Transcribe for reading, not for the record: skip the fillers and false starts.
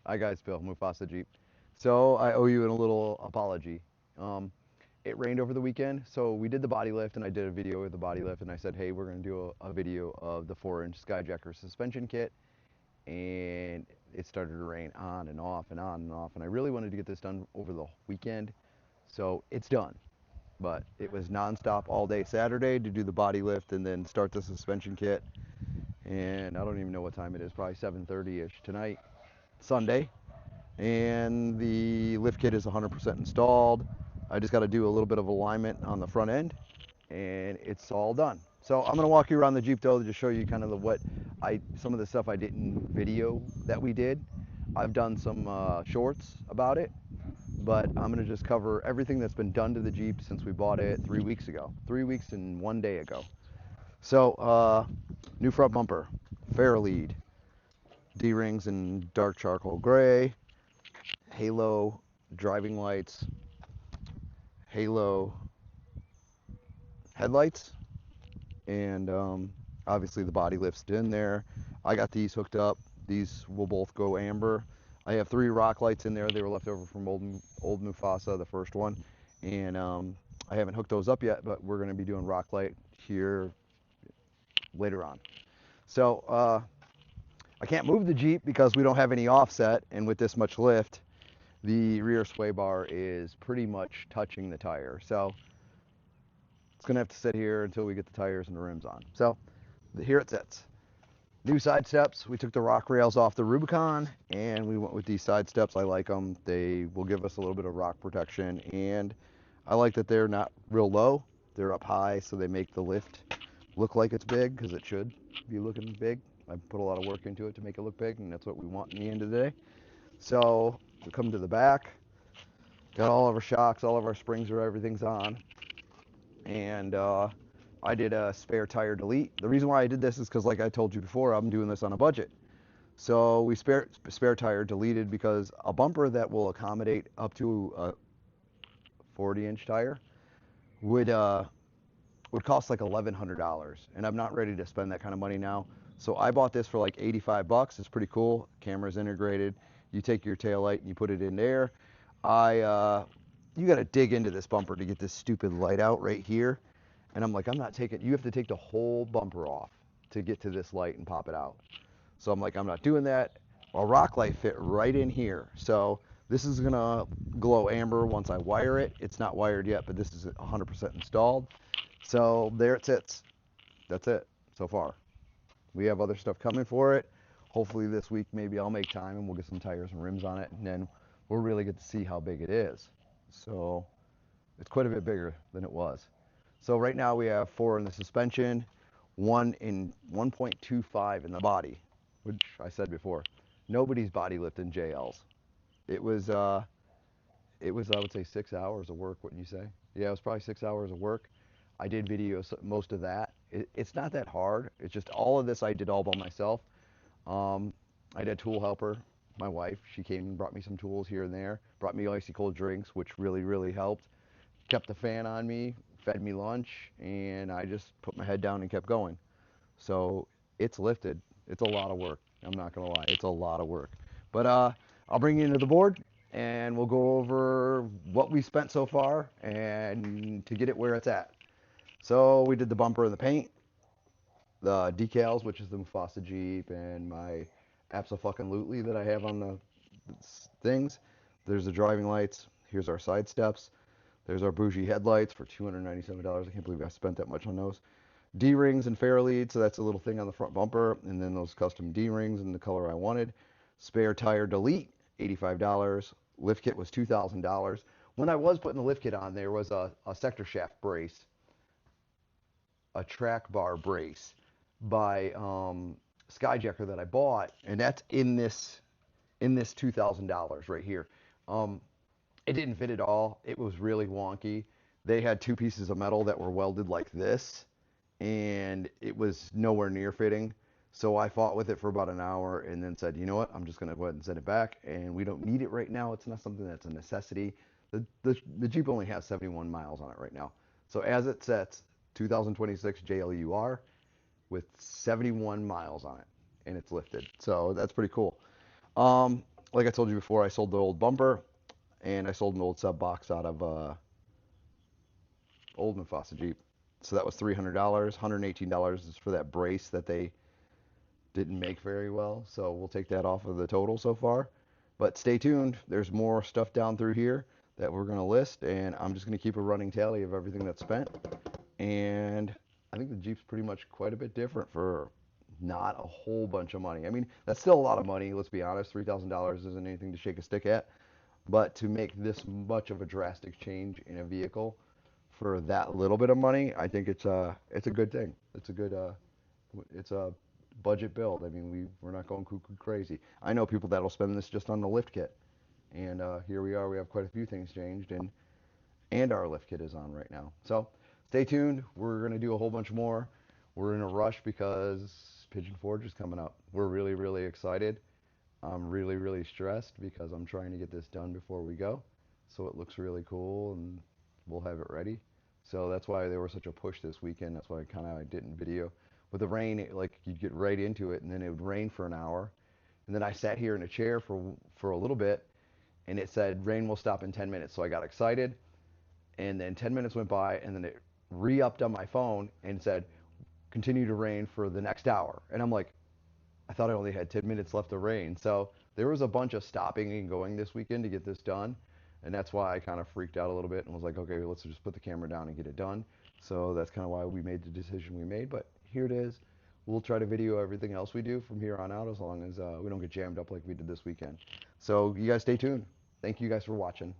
Hi guys, Bill, Mufasajeep. So I owe you a little apology. Um, it rained over the weekend, so we did the body lift, and I did a video of the body lift, and I said, hey, we're going to do a video of the 4-inch Skyjacker suspension kit, and it started to rain on and off and on and off, and I really wanted to get this done over the weekend, so it's done. But it was nonstop all day Saturday to do the body lift and then start the suspension kit, and I don't even know what time it is, probably 7:30ish tonight, Sunday, and the lift kit is 100% installed. I just got to do a little bit of alignment on the front end and it's all done. So I'm going to walk you around the Jeep though to just show you kind of some of the stuff I didn't video that we did. I've done some shorts about it, but I'm going to just cover everything that's been done to the Jeep since we bought it 3 weeks ago, 3 weeks and 1 day ago. So new front bumper, fair lead, D-rings in dark charcoal gray, halo driving lights, halo headlights, and obviously the body lift's in there. I got these hooked up. These will both go amber. I have 3 rock lights in there. They were left over from old Mufasa, the first one, and I haven't hooked those up yet, but we're going to be doing rock light here later on. So I can't move the Jeep because we don't have any offset, and with this much lift, the rear sway bar is pretty much touching the tire. So it's going to have to sit here until we get the tires and the rims on. So here it sits. New side steps. We took the rock rails off the Rubicon and we went with these side steps. I like them. They will give us a little bit of rock protection, and I like that they're not real low. They're up high, so they make the lift look like it's big, because it should be looking big. I put a lot of work into it to make it look big, and that's what we want in the end of the day. So we come to the back, got all of our shocks, all of our springs, or everything's on, and I did a spare tire delete. The reason why I did this is because, like I told you before, I'm doing this on a budget. So we spare tire deleted because a bumper that will accommodate up to a 40-inch tire would would cost like $1,100, and I'm not ready to spend that kind of money now. So I bought this for like 85 bucks. It's pretty cool. Camera's integrated. You take your tail light and you put it in there. You got to dig into this bumper to get this stupid light out right here. And I'm like, I'm not taking. You have to take the whole bumper off to get to this light and pop it out. So I'm like, I'm not doing that. A rock light fit right in here. So this is gonna glow amber once I wire it. It's not wired yet, but this is 100% installed. So there it sits. That's it so far. We have other stuff coming for it. Hopefully this week maybe I'll make time and we'll get some tires and rims on it, and then we'll really get to see how big it is. So it's quite a bit bigger than it was. So right now we have 4 in the suspension, 1.25 in the body, which I said before. Nobody's body lifting JLs. It was I would say 6 hours of work, wouldn't you say? Yeah, it was probably 6 hours of work. I did video most of that. It's not that hard. It's just all of this I did all by myself. Um, I had a tool helper, my wife. She came and brought me some tools here and there. Brought me icy cold drinks, which really helped. Kept the fan on me, fed me lunch, and I just put my head down and kept going. So it's lifted. It's a lot of work. I'm not gonna lie. It's a lot of work. But I'll bring you into the board and we'll go over what we spent so far and to get it where it's at. So we did the bumper and the paint, the decals, which is the Mufasa Jeep, and my Abso-fucking-lutely that I have on the things. There's the driving lights. Here's our side steps. There's our bougie headlights for $297. I can't believe I spent that much on those. D-rings and fair lead, so that's a little thing on the front bumper, and then those custom D-rings in the color I wanted. Spare tire delete, $85. Lift kit was $2,000. When I was putting the lift kit on, there was a sector shaft brace, a track bar brace by Skyjacker that I bought, and that's in this $2,000 right here. Um, it didn't fit at all. It was really wonky. They had 2 pieces of metal that were welded like this, and it was nowhere near fitting. So I fought with it for about an hour and then said, you know what, I'm just going to go ahead and send it back. And we don't need it right now. It's not something that's a necessity. The Jeep only has 71 miles on it right now. So as it sets, 2026 JLUR with 71 miles on it, and it's lifted. So that's pretty cool. Um, like I told you before, I sold the old bumper and I sold an old sub box out of old Mufasajeep. So that was $300. $118 is for that brace that they didn't make very well. So we'll take that off of the total so far. But stay tuned. There's more stuff down through here that we're going to list, and I'm just going to keep a running tally of everything that's spent. And I think the Jeep's pretty much quite a bit different for not a whole bunch of money. I mean, that's still a lot of money, let's be honest. $3,000 isn't anything to shake a stick at. But to make this much of a drastic change in a vehicle for that little bit of money, I think it's a good thing. It's a budget build. I mean, we're not going cuckoo crazy. I know people that'll spend this just on the lift kit, and here we are. We have quite a few things changed, and our lift kit is on right now. So stay tuned. We're gonna do a whole bunch more. We're in a rush because Pigeon Forge is coming up. We're really, really excited. I'm really, really stressed because I'm trying to get this done before we go, so it looks really cool and we'll have it ready. So that's why there was such a push this weekend. That's why I didn't video. With the rain, like you'd get right into it, and then it would rain for an hour, and then I sat here in a chair for a little bit, and it said rain will stop in 10 minutes. So I got excited, and then 10 minutes went by, and then it re-upped on my phone and said continue to rain for the next hour, and I'm like, I thought I only had 10 minutes left of rain. So there was a bunch of stopping and going this weekend to get this done. And that's why I kind of freaked out a little bit and was like, okay, let's just put the camera down and get it done. So that's kind of why we made the decision we made. But here it is. We'll try to video everything else we do from here on out as long as we don't get jammed up like we did this weekend. So you guys stay tuned. Thank you guys for watching.